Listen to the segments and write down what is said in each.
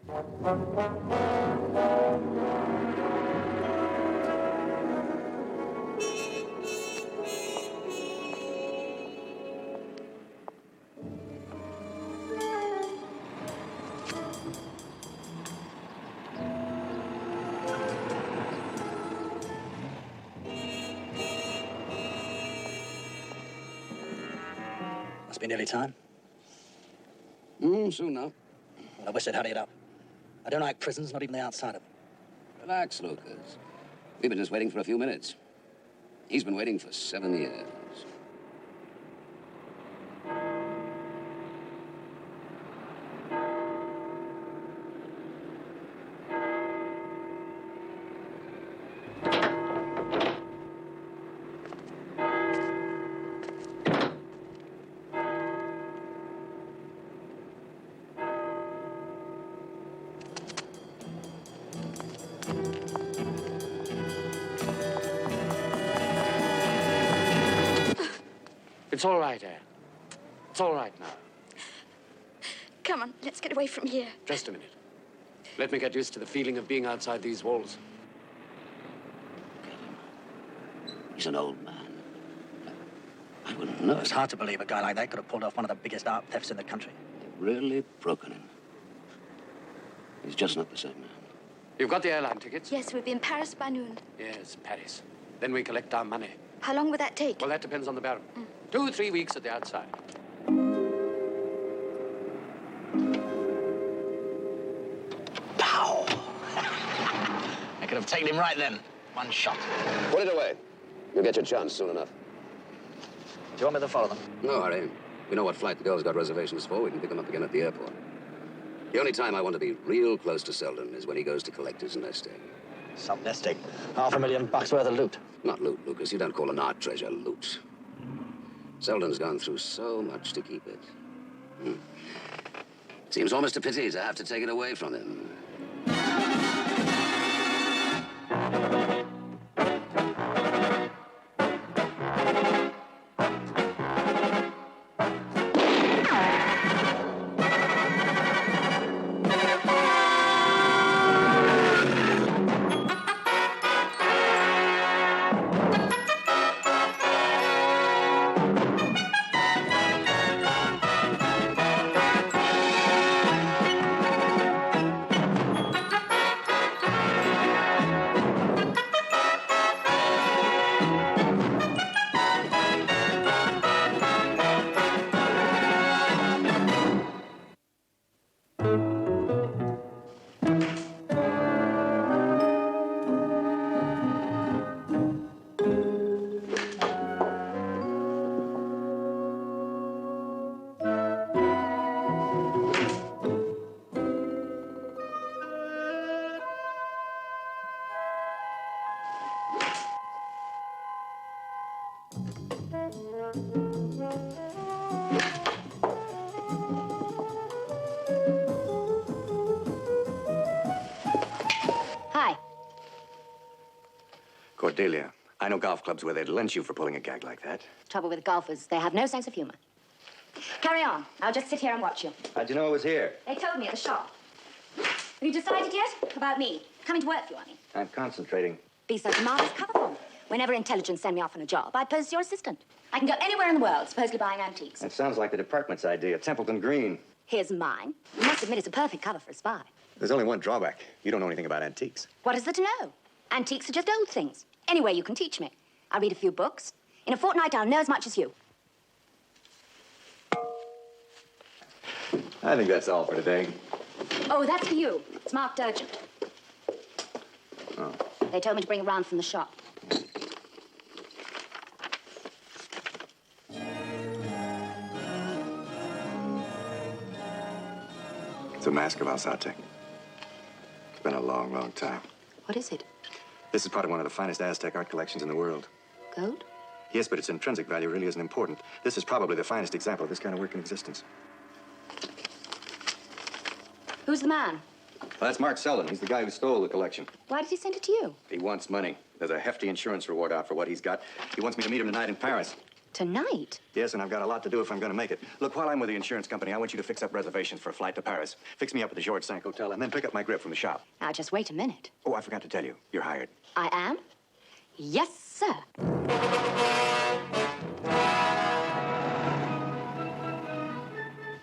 Must be nearly time. Soon now. Well, I wish they'd hurry it up. I don't like prisons, not even the outside of them. Relax, Lucas. We've been just waiting for a few minutes. He's been waiting for 7 years. It's all right, Anne. It's all right now. Come on, let's get away from here. Just a minute. Let me get used to the feeling of being outside these walls. He's an old man. I wouldn't know. It's hard to believe a guy like that could have pulled off one of the biggest art thefts in the country. They've really broken him. He's just not the same man. You've got the airline tickets? Yes, we'll be in Paris by noon. Yes, Paris. Then we collect our money. How long will that take? Well, that depends on the Baron. 2 or 3 weeks at the outside. Pow! I could have taken him right then. One shot. Put it away. You'll get your chance soon enough. Do you want me to follow them? No hurry. We know what flight the girl's got reservations for. We can pick them up again at the airport. The only time I want to be real close to Selden is when he goes to collect his nest egg. Some nest egg. $500,000 worth of loot. Not loot, Lucas. You don't call an art treasure loot. Selden's gone through so much to keep it. Seems almost a pity to have to take it away from him. Hi. Cordelia, I know golf clubs where they'd lynch you for pulling a gag like that. Trouble with golfers, they have no sense of humor. Carry on. I'll just sit here and watch you. How'd you know I was here? They told me at the shop. Have you decided yet? About me? Coming to work for you, I mean. I'm concentrating. Be such a marvelous cover for me. Whenever intelligence send me off on a job, I pose as your assistant. I can go anywhere in the world, supposedly buying antiques. That sounds like the department's idea, Templeton Green. Here's mine. You must admit it's a perfect cover for a spy. There's only one drawback. You don't know anything about antiques. What is there to know? Antiques are just old things. Anyway, you can teach me. I'll read a few books. In a fortnight, I'll know as much as you. I think that's all for today. Oh, that's for you. It's marked urgent. Oh. They told me to bring it round from the shop. It's a mask of Alzate. It's been a long, long time. What is it? This is part of one of the finest Aztec art collections in the world. Gold? Yes, but its intrinsic value really isn't important. This is probably the finest example of this kind of work in existence. Who's the man? Well, that's Mark Selden. He's the guy who stole the collection. Why did he send it to you? He wants money. There's a hefty insurance reward out for what he's got. He wants me to meet him tonight in Paris. Tonight? Yes, and I've got a lot to do if I'm going to make it. Look, while I'm with the insurance company, I want you to fix up reservations for a flight to Paris. Fix me up at the Georges V Hotel, and then pick up my grip from the shop. Now, just wait a minute. Oh, I forgot to tell you. You're hired. I am? Yes, sir.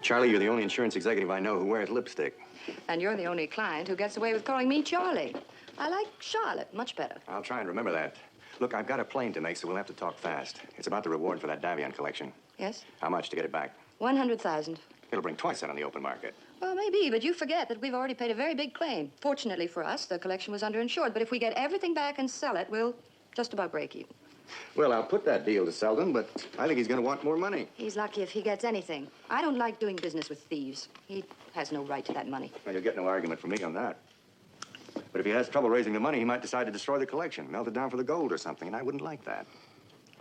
Charlie, you're the only insurance executive I know who wears lipstick. And you're the only client who gets away with calling me Charlie. I like Charlotte much better. I'll try and remember that. Look, I've got a plane to make, so we'll have to talk fast. It's about the reward for that TheBaron collection. Yes? How much to get it back? 100,000. It'll bring twice that on the open market. Well, maybe, but you forget that we've already paid a very big claim. Fortunately for us, the collection was underinsured, but if we get everything back and sell it, we'll just about break even. Well, I'll put that deal to Selden, but I think he's going to want more money. He's lucky if he gets anything. I don't like doing business with thieves. He has no right to that money. Well, you'll get no argument from me on that. But if he has trouble raising the money, he might decide to destroy the collection, melt it down for the gold or something, and I wouldn't like that.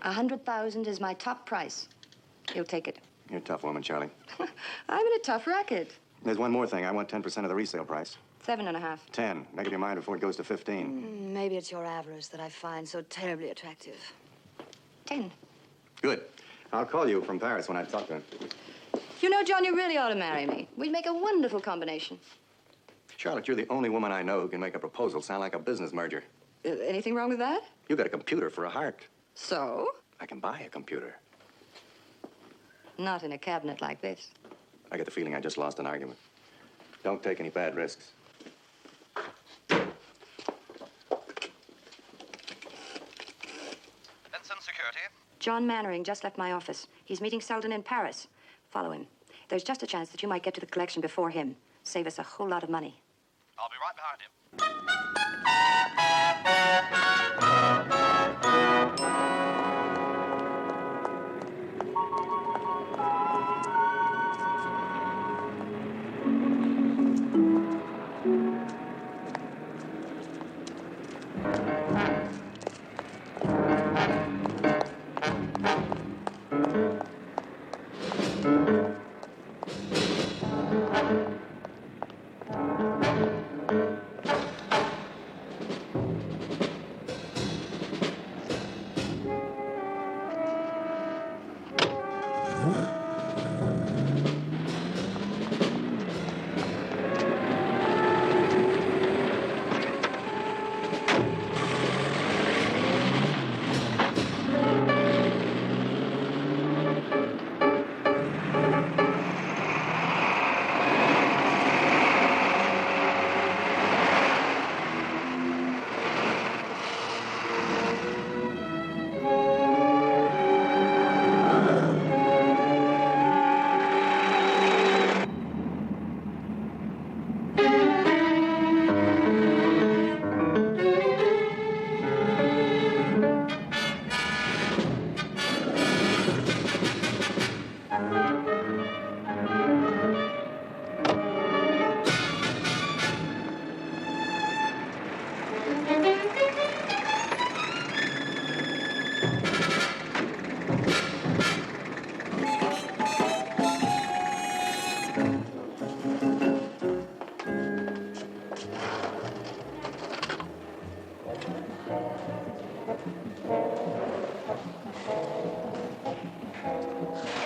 100,000 is my top price. You'll take it. You're a tough woman, Charlie. I'm in a tough racket. There's one more thing. I want 10% of the resale price. 7.5. 10. Make up your mind before it goes to 15. Maybe it's your avarice that I find so terribly attractive. 10. Good. I'll call you from Paris when I talk to him. You know, John, you really ought to marry me. We'd make a wonderful combination. Charlotte, you're the only woman I know who can make a proposal sound like a business merger. Anything wrong with that? You got a computer for a heart. So? I can buy a computer. Not in a cabinet like this. I get the feeling I just lost an argument. Don't take any bad risks. Security. John Mannering just left my office. He's meeting Selden in Paris. Follow him. There's just a chance that you might get to the collection before him. Save us a whole lot of money. I'll be right behind him.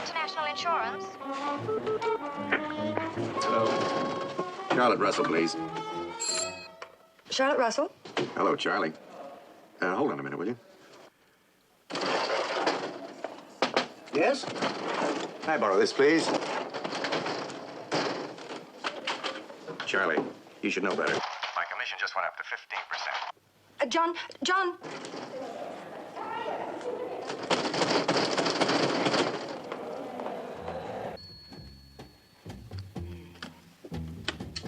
International insurance? Hello. Charlotte Russell, please. Charlotte Russell? Hello, Charlie. Hold on a minute, will you? Yes? Can I borrow this, please? Charlie, you should know better. My commission just went up to 15%. John!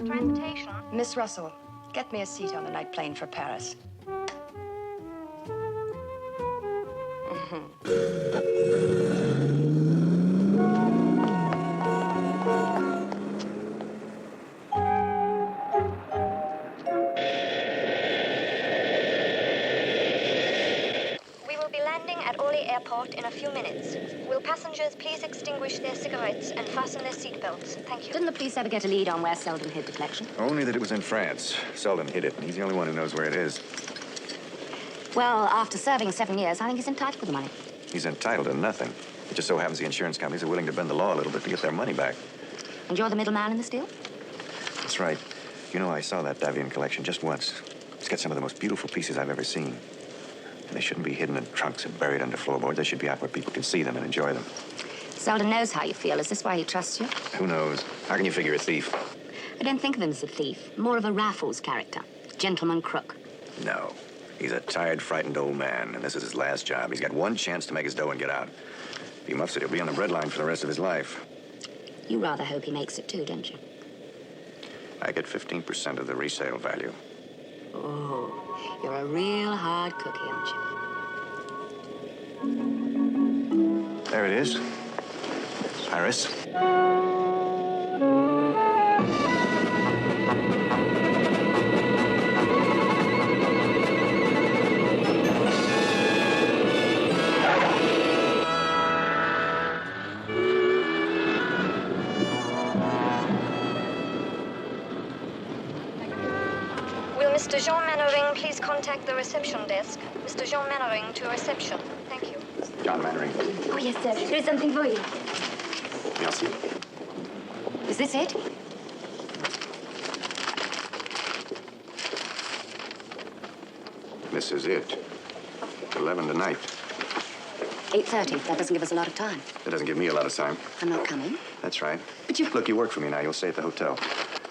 Transportation? Miss Russell, get me a seat on the night plane for Paris. We will be landing at Orly Airport in a few minutes. Will passengers please extinguish their cigarettes and fasten their seatbelts? Thank you. Didn't the police ever get a lead on where Selden hid the collection? Only that it was in France. Selden hid it, and he's the only one who knows where it is. Well, after serving 7 years, I think he's entitled to the money. He's entitled to nothing. It just so happens the insurance companies are willing to bend the law a little bit to get their money back. And you're the middleman in this deal? That's right. You know, I saw that Davian collection just once. It's got some of the most beautiful pieces I've ever seen. And they shouldn't be hidden in trunks and buried under floorboards. They should be out where people can see them and enjoy them. Selden knows how you feel. Is this why he trusts you? Who knows? How can you figure a thief? I don't think of him as a thief. More of a Raffles character. Gentleman crook. No. He's a tired, frightened old man, and this is his last job. He's got one chance to make his dough and get out. If he muffs it, he'll be on the breadline for the rest of his life. You rather hope he makes it too, don't you? I get 15% of the resale value. Oh, you're a real hard cookie, aren't you? There it is. Paris. Will Mr. Jean Mannering please contact the reception desk? Mr. Jean Mannering to reception. Thank you. John Mannering. Oh, yes, sir. There is something for you. Merci. Is this it? This is it. 11 tonight. 8:30. That doesn't give us a lot of time. That doesn't give me a lot of time. I'm not coming. That's right. But you... Look, you work for me now. You'll stay at the hotel.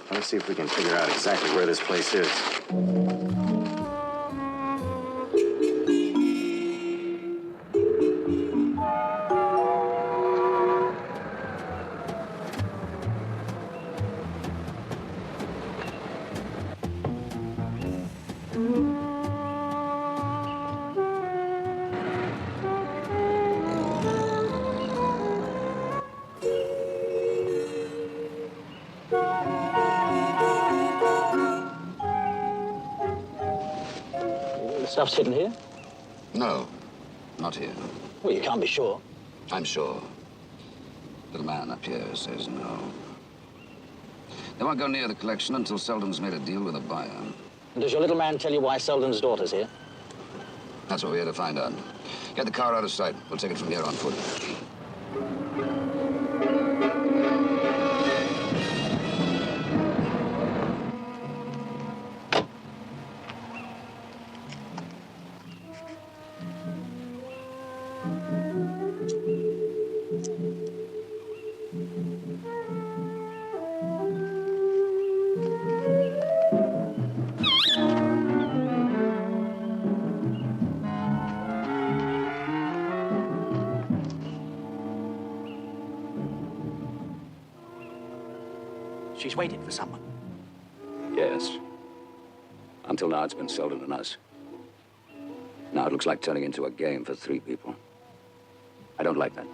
Now, let's see if we can figure out exactly where this place is. Stuff's hidden here? No, not here. Well, you can't be sure. I'm sure. Little man up here says no. They won't go near the collection until Selden's made a deal with a buyer. And does your little man tell you why Selden's daughter's here? That's what we're here to find out. Get the car out of sight. We'll take it from here on foot. She's waiting for someone. Yes. Until now, it's been Selden and us. Now it looks like turning into a game for 3 people. I don't like that.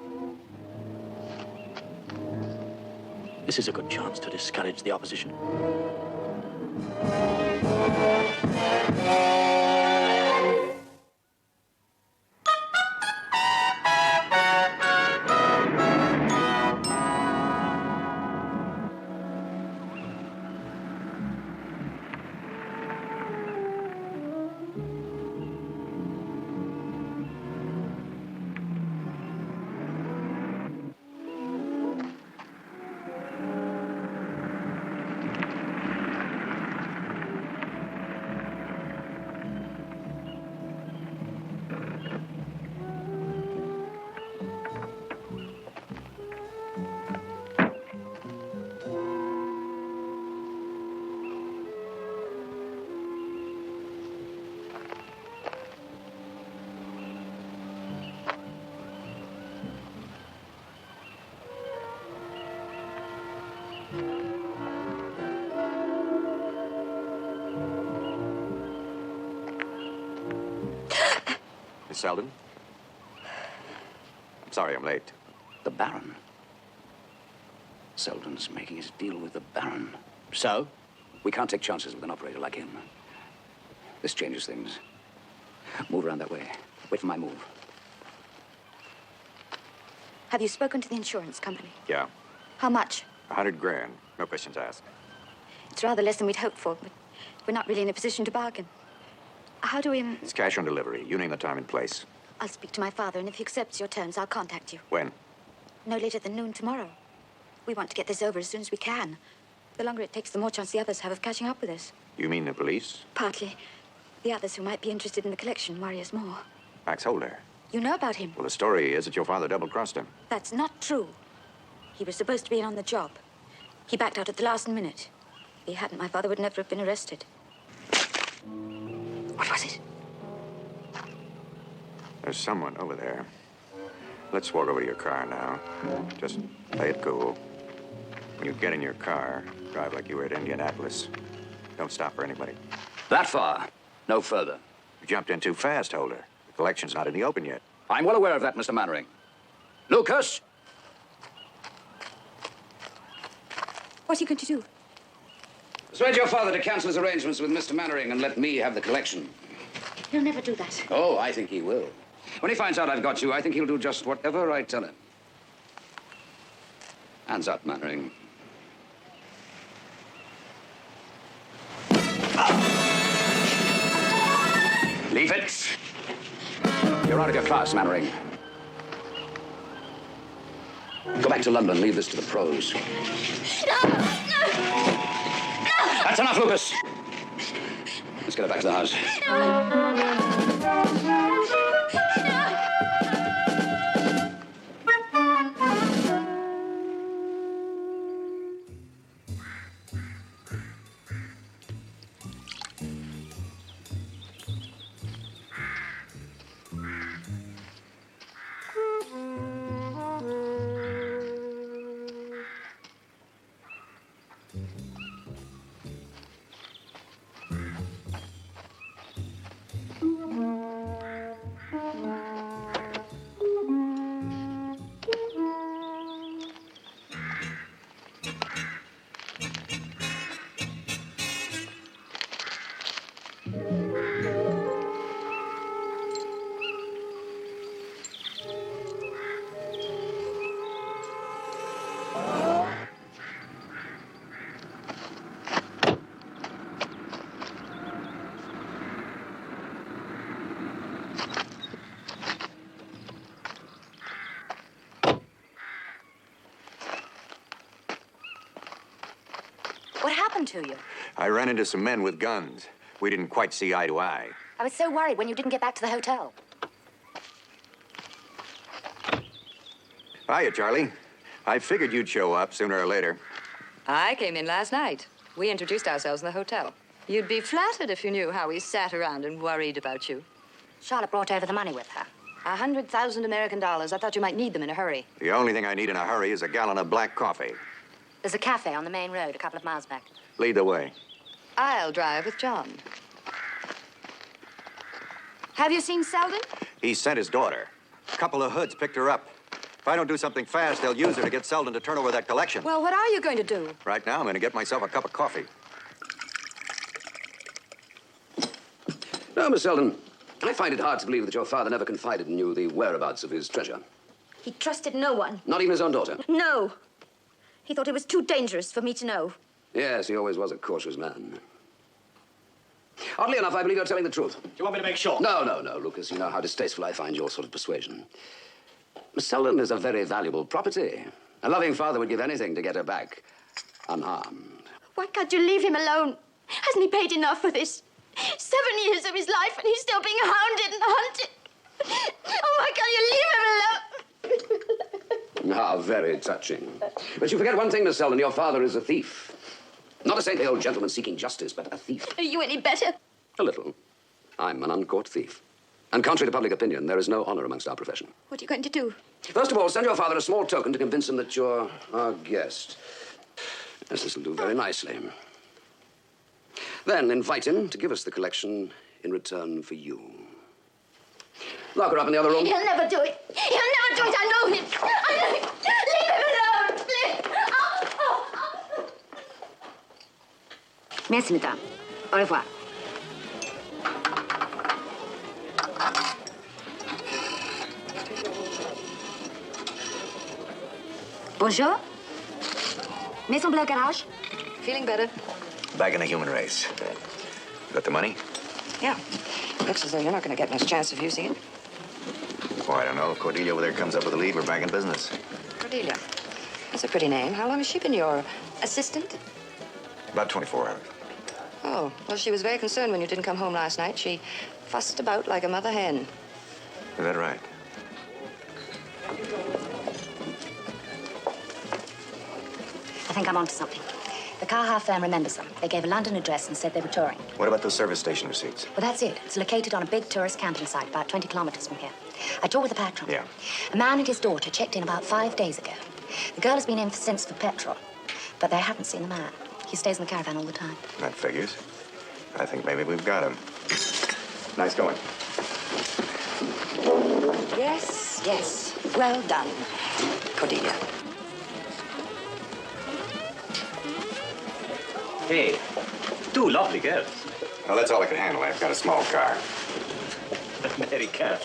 This is a good chance to discourage the opposition. Miss Selden? I'm sorry I'm late. The Baron. Selden's making his deal with the Baron. So? We can't take chances with an operator like him. This changes things. Move around that way. Wait for my move. Have you spoken to the insurance company? Yeah. How much? 100 grand. No questions asked. It's rather less than we'd hoped for, but we're not really in a position to bargain. How do we... It's cash on delivery. You name the time and place. I'll speak to my father, and if he accepts your terms, I'll contact you. When? No later than noon tomorrow. We want to get this over as soon as we can. The longer it takes, the more chance the others have of catching up with us. You mean the police? Partly. The others who might be interested in the collection worry us more. Max Holder. You know about him? Well, the story is that your father double-crossed him. That's not true. He was supposed to be in on the job. He backed out at the last minute. If he hadn't, my father would never have been arrested. What was it? There's someone over there. Let's walk over to your car now. Just play it cool. When you get in your car, drive like you were at Indianapolis. Don't stop for anybody. That far. No further. You jumped in too fast, Holder. The collection's not in the open yet. I'm well aware of that, Mr. Mannering. Lucas! What's he going to do? Persuade your father to cancel his arrangements with Mr. Mannering and let me have the collection. He'll never do that. Oh, I think he will. When he finds out I've got you, I think he'll do just whatever I tell him. Hands up, Mannering. Leave it. You're out of your class, Mannering. Go back to London. Leave this to the pros. No! No! That's enough, Lucas. Let's get her back to the house. What happened to you? I ran into some men with guns. We didn't quite see eye to eye. I was so worried when you didn't get back to the hotel. Hiya, Charlie. I figured you'd show up sooner or later. I came in last night. We introduced ourselves in the hotel. You'd be flattered if you knew how we sat around and worried about you. Charlotte brought over the money with her. 100,000 American dollars. I thought you might need them in a hurry. The only thing I need in a hurry is a gallon of black coffee. There's a cafe on the main road a couple of miles back. Lead the way. I'll drive with John. Have you seen Selden? He sent his daughter. A couple of hoods picked her up. If I don't do something fast, they'll use her to get Selden to turn over that collection. Well, what are you going to do? Right now, I'm going to get myself a cup of coffee. No, Miss Selden, I find it hard to believe that your father never confided in you the whereabouts of his treasure. He trusted no one. Not even his own daughter? No. He thought it was too dangerous for me to know. Yes, he always was a cautious man. Oddly enough, I believe you're telling the truth. Do you want me to make sure? No, Lucas. You know how distasteful I find your sort of persuasion. Miss Selden is a very valuable property. A loving father would give anything to get her back unharmed. Why can't you leave him alone? Hasn't he paid enough for this? 7 years of his life and he's still being hounded and hunted. Oh, why can't you leave him alone? How very touching. But you forget one thing, Miss Selden. Your father is a thief. Not a saintly old gentleman seeking justice, but a thief. Are you any better? A little. I'm an uncaught thief. And contrary to public opinion, there is no honor amongst our profession. What are you going to do? First of all, send your father a small token to convince him that you're our guest. Yes, this will do very nicely. Then invite him to give us the collection in return for you. Lock her up in the other room. He'll never do it. He'll never do it. I know him. I know him. Leave him alone, please. Merci, madame. Au revoir. Bonjour. Maison Bleu Garage. Feeling better? Back in the human race. Got the money? Yeah. Looks as though you're not going to get much chance of using it. Oh, I don't know. If Cordelia over there comes up with a lead, we're back in business. Cordelia. That's a pretty name. How long has she been your assistant? About 24 hours. Oh, well, she was very concerned when you didn't come home last night. She fussed about like a mother hen. Is that right? I think I'm onto something. The car half firm remembers them. They gave a London address and said they were touring. What about those service station receipts? Well, that's it. It's located on a big tourist camping site about 20 kilometers from here. I toured with the patron. Yeah. A man and his daughter checked in about 5 days ago. The girl has been in since for petrol, but they haven't seen the man. He stays in the caravan all the time. That figures. I think maybe we've got him. Nice going. Yes, yes. Well done, Cordelia. Hey, two lovely girls. Well, that's all I can handle. I've got a small car. Merry cat.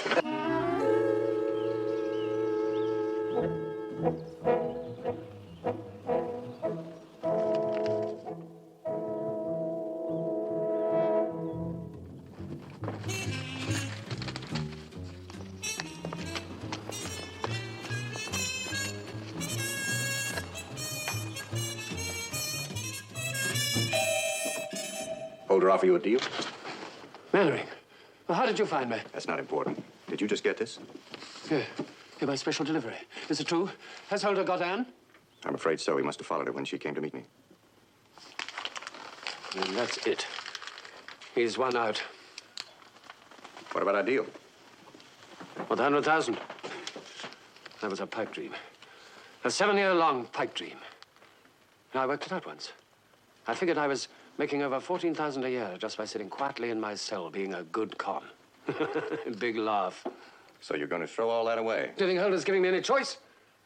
Holder offer you a deal? Mannering. Well, how did you find me? That's not important. Did you just get this? Yeah. By special delivery. Is it true? Has Holder got Anne? I'm afraid so. He must have followed her when she came to meet me. And that's it. He's one out. What about our deal? 100,000. That was a pipe dream. A 7-year-long pipe dream. And I worked it out once. I figured I was making over 14,000 a year just by sitting quietly in my cell, being a good con. Big laugh. So you're going to throw all that away? Do you think Holder's giving me any choice?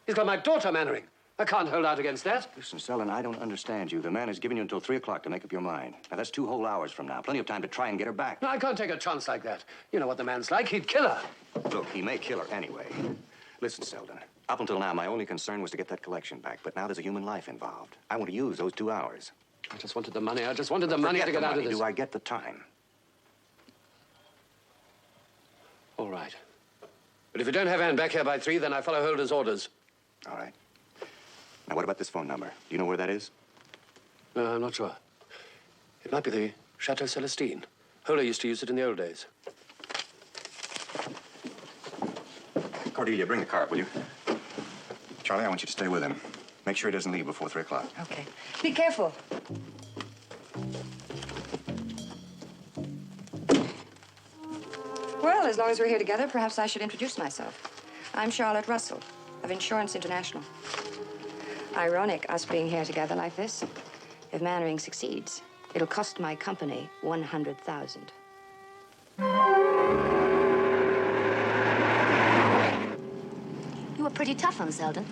He's got my daughter, Mannering. I can't hold out against that. Listen, Selden, I don't understand you. The man has given you until 3 o'clock to make up your mind. Now, that's 2 whole hours from now. Plenty of time to try and get her back. No, I can't take a chance like that. You know what the man's like. He'd kill her. Look, he may kill her anyway. Listen, Selden, up until now, my only concern was to get that collection back. But now there's a human life involved. I want to use those 2 hours. I just wanted the money. I just wanted the money to get out of this. Do I get the time? All right. But if you don't have Anne back here by 3, then I follow Holder's orders. All right. Now, what about this phone number? Do you know where that is? No, I'm not sure. It might be the Chateau Celestine. Holder used to use it in the old days. Cordelia, bring the cart, will you? Charlie, I want you to stay with him. Make sure he doesn't leave before 3 o'clock. Okay. Be careful. Well, as long as we're here together, perhaps I should introduce myself. I'm Charlotte Russell of Insurance International. Ironic, us being here together like this. If Mannering succeeds, it'll cost my company 100,000. You were pretty tough on Selden.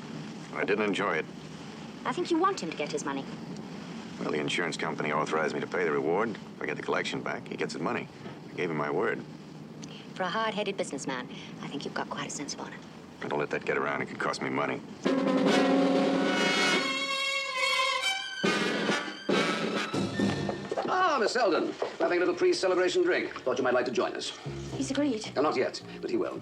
I didn't enjoy it. I think you want him to get his money. Well, the insurance company authorized me to pay the reward. If I get the collection back, he gets his money. I gave him my word. For a hard-headed businessman, I think you've got quite a sense on it. I don't let that get around. It could cost me money. Ah, Miss Selden. We're having a little pre-celebration drink. Thought you might like to join us. He's agreed. Not yet, but he will.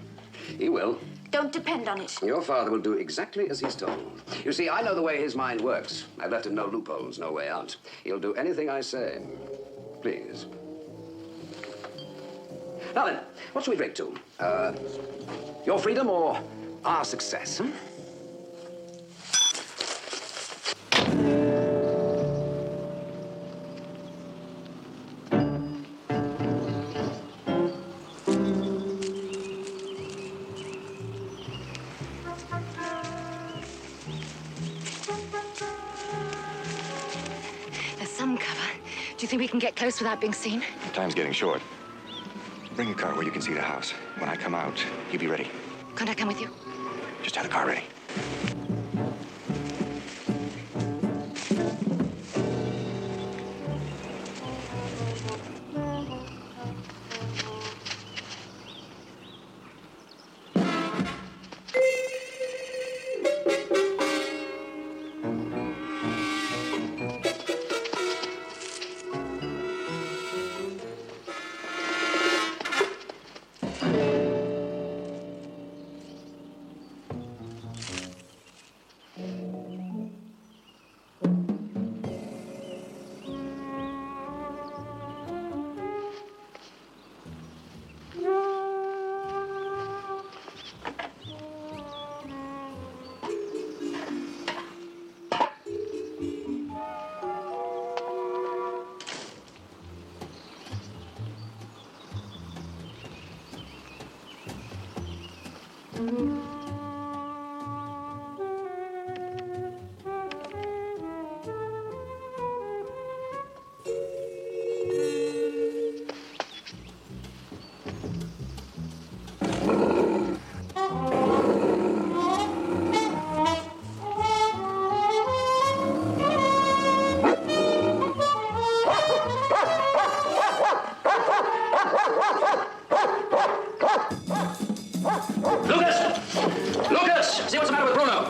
He will. Don't depend on it. Your father will do exactly as he's told. You see, I know the way his mind works. I've left him no loopholes, no way out. He'll do anything I say. Please. Now then, what shall we drink to? Your freedom or our success, hmm? There's some cover. Do you think we can get close without being seen? Time's getting short. Bring the car where you can see the house. When I come out, you be ready. Can't I come with you? Just have the car ready. Lucas! See what's the matter with Bruno?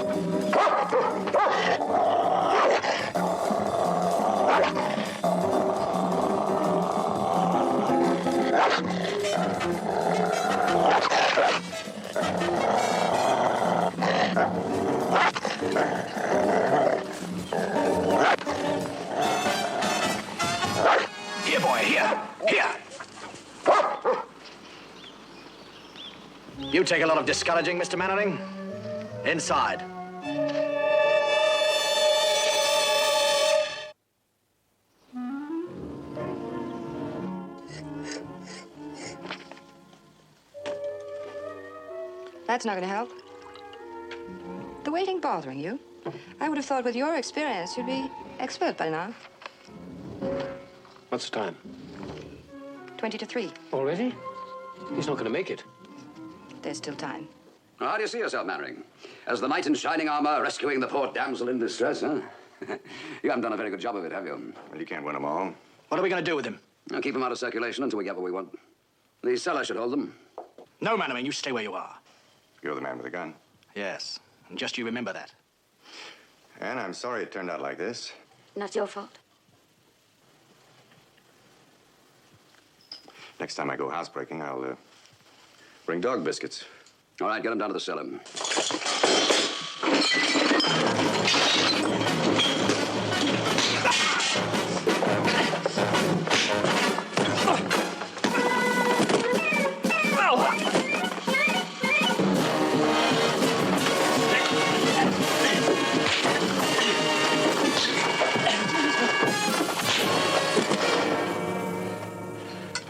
Here, boy, here. Here. You take a lot of discouraging, Mr. Mannering. Inside. That's not going to help. The waiting bothering you? I would have thought with your experience you'd be expert by now. What's the time? 20 to 3. Already? He's not going to make it. There's still time. How do you see yourself, Mannering? As the knight in shining armor rescuing the poor damsel in distress, huh? You haven't done a very good job of it, have you? Well, you can't win them all. What are we going to do with him? Now, keep him out of circulation until we get what we want. The cellar should hold them. No, Mannering, you stay where you are. You're the man with the gun. Yes, and just you remember that. And I'm sorry it turned out like this. Not your fault. Next time I go housebreaking, I'll bring dog biscuits. All right, get him down to the cellar.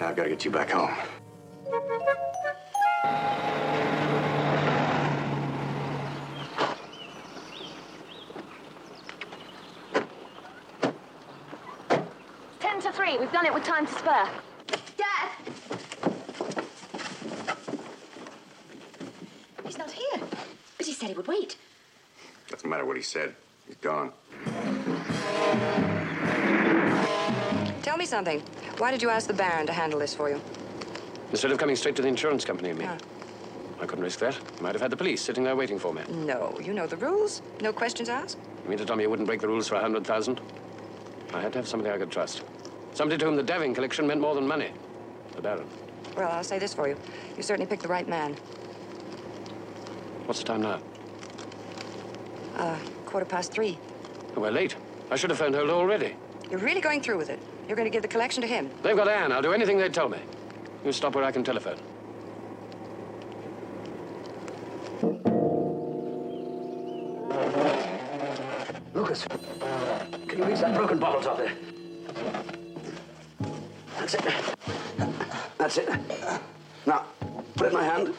I've got to get you back home. We've done it with time to spare. Dad! He's not here. But he said he would wait. Doesn't matter what he said. He's gone. Tell me something. Why did you ask the Baron to handle this for you? Instead of coming straight to the insurance company and me. Ah. I couldn't risk that. I might have had the police sitting there waiting for me. No, you know the rules. No questions asked. You mean to tell me you wouldn't break the rules for 100,000? I had to have somebody I could trust. Somebody to whom the Devon collection meant more than money. The Baron. Well, I'll say this for you. You certainly picked the right man. What's the time now? 3:15. Oh, we're late. I should have phoned Holder already. You're really going through with it. You're going to give the collection to him. They've got Anne. I'll do anything they tell me. You stop where I can telephone. Lucas, can you reach that broken bottle top there? That's it. That's it. Now, put it in my hand.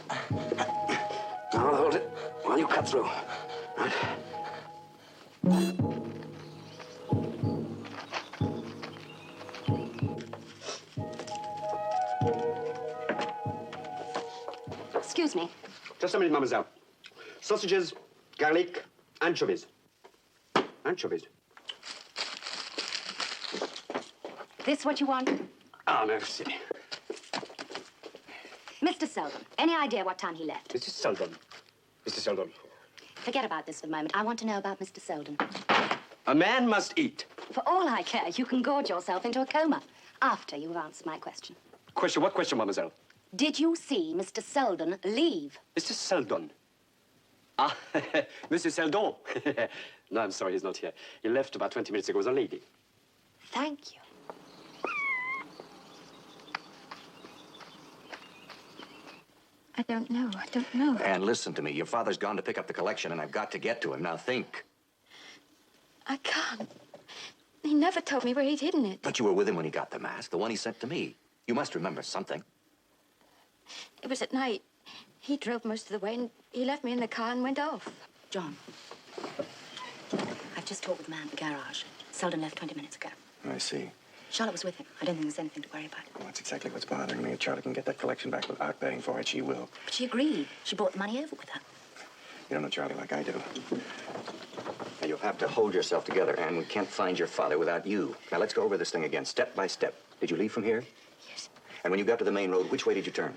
Now, I'll hold it while you cut through. Right? Excuse me. Just a minute, mademoiselle. Sausages, garlic, anchovies. Anchovies. This what you want? Ah, merci. Mr. Selden, any idea what time he left? Mrs. Selden. Mr. Selden. Forget about this for the moment. I want to know about Mr. Selden. A man must eat. For all I care, you can gorge yourself into a coma after you've answered my question. Question? What question, mademoiselle? Did you see Mr. Selden leave? Mr. Seldon. Ah, Monsieur Seldon. No, I'm sorry, he's not here. He left about 20 minutes ago with a lady. Thank you. I don't know. Anne, listen to me. Your father's gone to pick up the collection, and I've got to get to him. Now think. I can't. He never told me where he'd hidden it. But you were with him when he got the mask, the one he sent to me. You must remember something. It was at night. He drove most of the way, and he left me in the car and went off. John, I've just talked with the man at the garage. Selden left 20 minutes ago. I see. Charlotte was with him. I don't think there's anything to worry about. Well, that's exactly what's bothering me. If Charlotte can get that collection back without paying for it, she will. But she agreed. She brought the money over with her. You don't know Charlie like I do. Now, you'll have to hold yourself together, Anne. We can't find your father without you. Now, let's go over this thing again, step by step. Did you leave from here? Yes. And when you got to the main road, which way did you turn?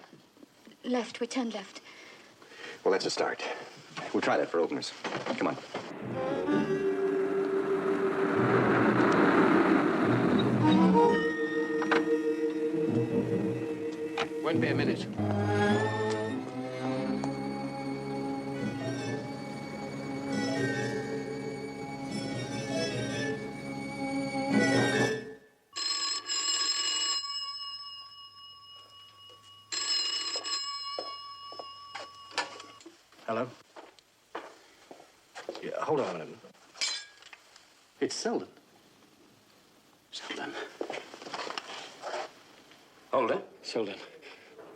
Left. We turned left. Well, that's a start. We'll try that for openers. Come on. Won't be a minute. Hello? Yeah, hold on a minute. It's Selden. Selden. Hold it. Selden.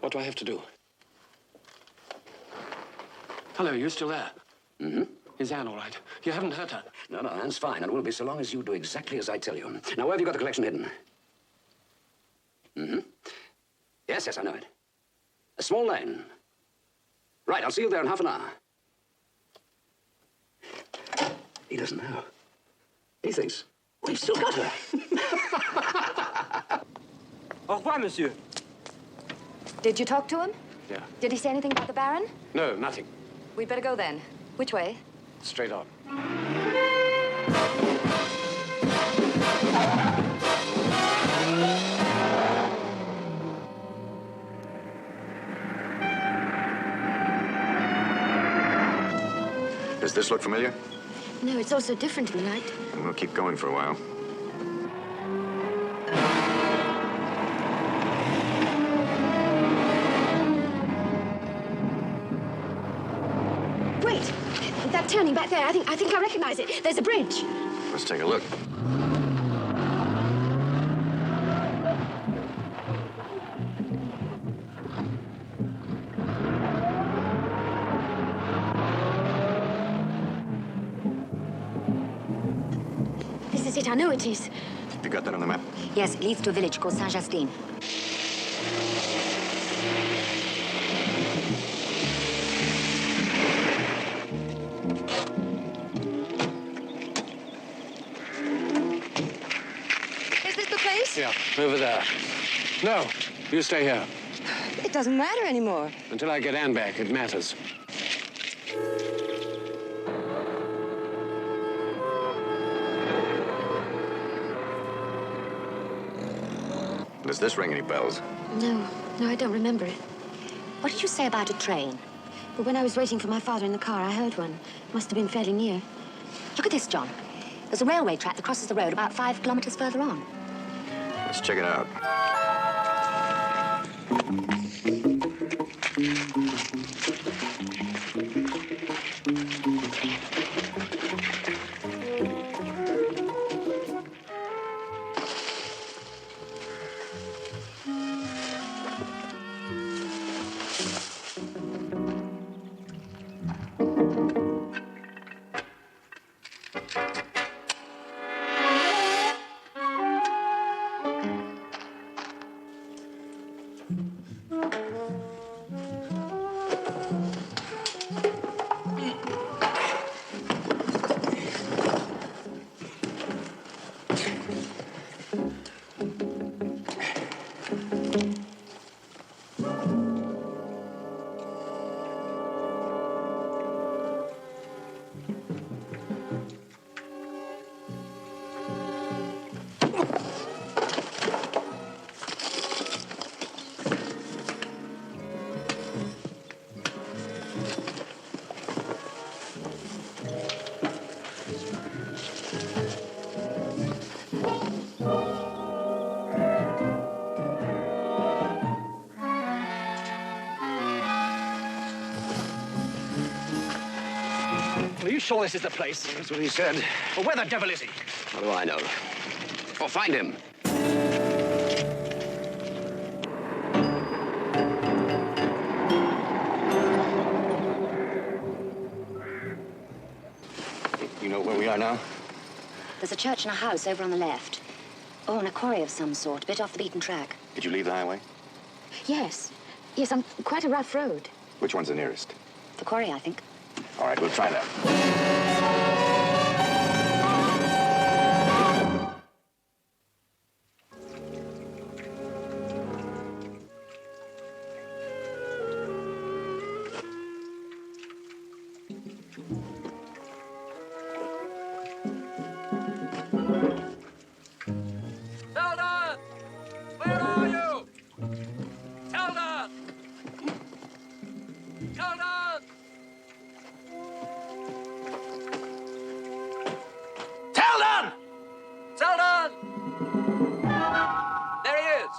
What do I have to do? Hello, you still there? Mm-hmm. Is Anne all right? You haven't hurt her? No, Anne's fine, and will be so long as you do exactly as I tell you. Now, where have you got the collection hidden? Mm-hmm. Yes, I know it. A small lane. Right, I'll see you there in half an hour. He doesn't know. He thinks, well, he's still got her. Au revoir, monsieur. Did you talk to him? Yeah. Did he say anything about the Baron? No, nothing. We'd better go then. Which way? Straight on. Does this look familiar? No, it's all so different in the light. We'll keep going for a while. Wait! That turning back there, I think I recognize it. There's a bridge. Let's take a look. This is it. I know it is. You got that on the map? Yes, it leads to a village called Saint-Justine. Is this the place? Yeah, over there. No, you stay here. It doesn't matter anymore. Until I get Anne back, it matters. Does this ring any bells? No, I don't remember it. What did you say about a train? But when I was waiting for my father in the car, I heard one. Must have been fairly near. Look at this, John. There's a railway track that crosses the road about 5 kilometers further on. Let's check it out. Are you sure this is the place? That's what he said. Well, where the devil is he? How do I know? Or find him. There's a church and a house over on the left. Oh, and a quarry of some sort, a bit off the beaten track. Did you leave the highway? Yes. Yes, on quite a rough road. Which one's the nearest? The quarry, I think. All right, we'll try that. Zelda! Where are you? Zelda! Zelda! Zelda! Zelda! There he is.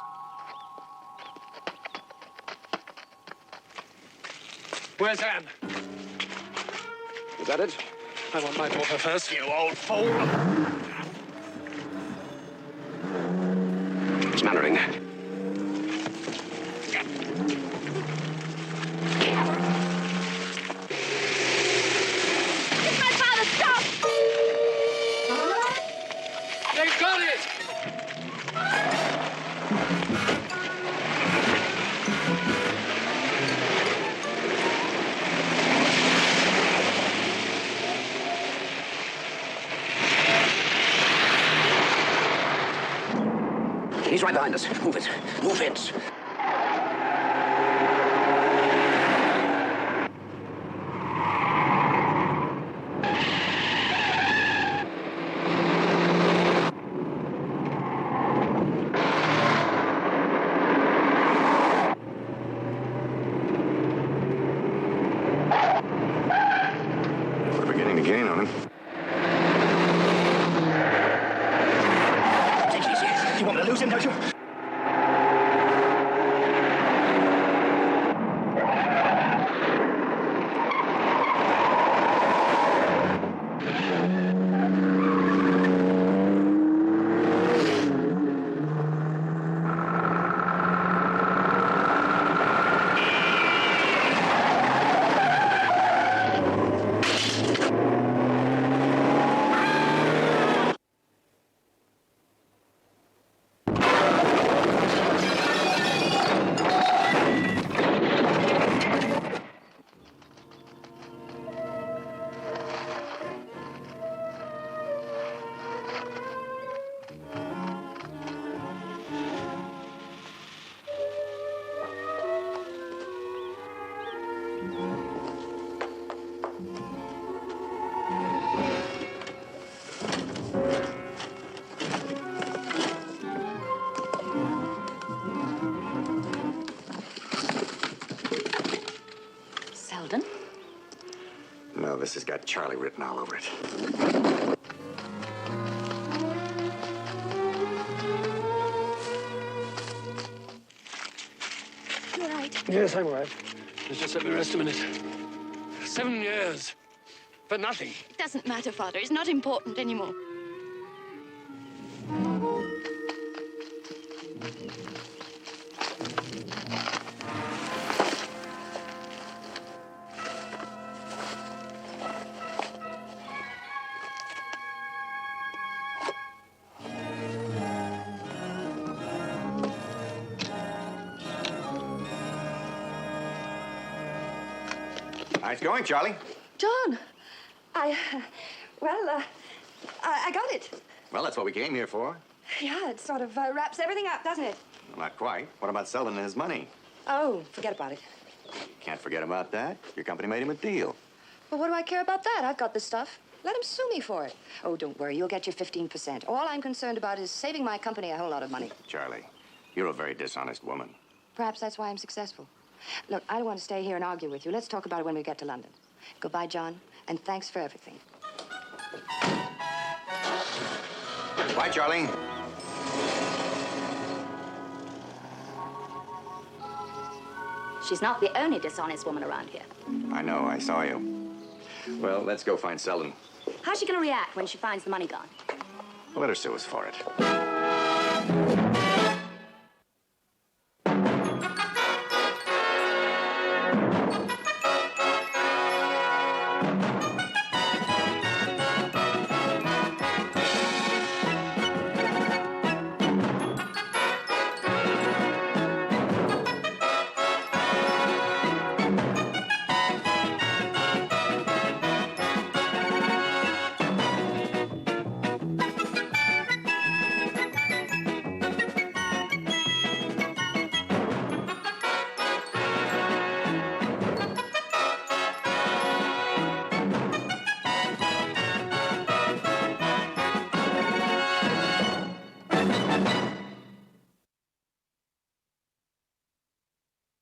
Where's Anne? Is that it? I want my daughter first, you old fool. It's Mannering. It's my father! Stop! They've got it! He's right behind us. Move it. Move it. We're beginning to gain on him. Take it easy. You want me to lose him, don't you? Selden? No, this has got Charlie written all over it. You all right? Yes, I'm all right. Just let me rest a minute. 7 years. For nothing. It doesn't matter, Father. It's not important anymore. Nice going, Charlie. John, I got it. Well, that's what we came here for. Yeah, it sort of wraps everything up, doesn't it? Well, not quite. What about Selden and his money? Oh, forget about it. Can't forget about that. Your company made him a deal. Well, what do I care about that? I've got the stuff. Let him sue me for it. Oh, don't worry. You'll get your 15%. All I'm concerned about is saving my company a whole lot of money. Charlie, you're a very dishonest woman. Perhaps that's why I'm successful. Look, I don't want to stay here and argue with you. Let's talk about it when we get to London. Goodbye, John, and thanks for everything. Bye, Charlie. She's not the only dishonest woman around here. I know, I saw you. Well, let's go find Selden. How's she going to react when she finds the money gone? We'll let her sue us for it.